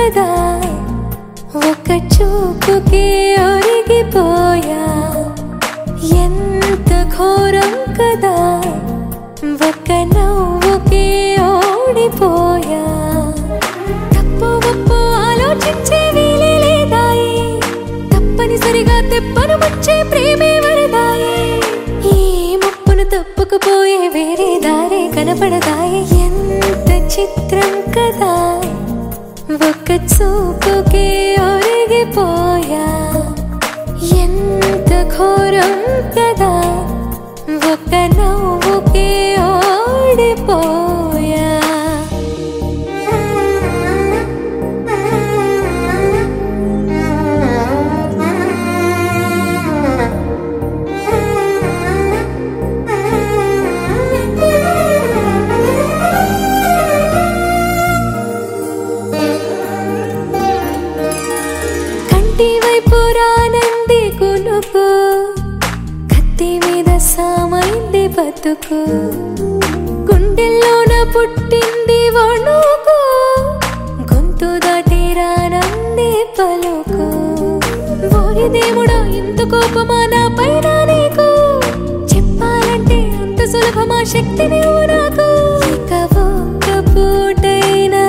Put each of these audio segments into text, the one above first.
కదా ఒక చూపుకే ఒరిగిపోయా ఎంత ఘోరం కదా ఒక నవ్వుకే ఓడిపోయా తప్పు ఒప్పు ఆలోచించే వీలే లేదాయి తప్పనిసరిగా తెప్పను వచ్చే ప్రేమే వరదాయి ఈ ముప్పును తప్పుకుపోయే వేరే దారే కనపడదాయి ఎంత చిత్రం కదా ఒక చూపుకే ఒరిగిపోయా ఎంత ఘోరం కదా ఒక నవ్వుకే ఓడిపోయా కంటి వైపు రానంది కునుకు కత్తి మీద సామైంది బతుకు గుండెల్లోన పుట్టింది వణుకు గొంతు దాటి రానంది పలుకు ఓరి దేవుడా ఇంత కోపమా నా పైన నీకు చెప్పాలంటే అంత సులభమా శక్తి నీవు నాకు ఇక ఒక్క పూటైనా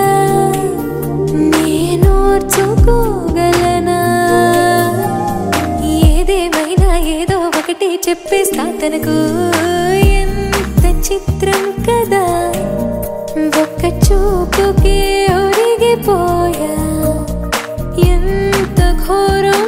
నేనోర్చుకోగలనా ఏదేమైనా ఏదో ఒకటి చెప్పేస్తా తనకు ఎంత చిత్రం కదా ఒక్క చూపుకే ఒరిగిపోయా ఎంత ఘోరం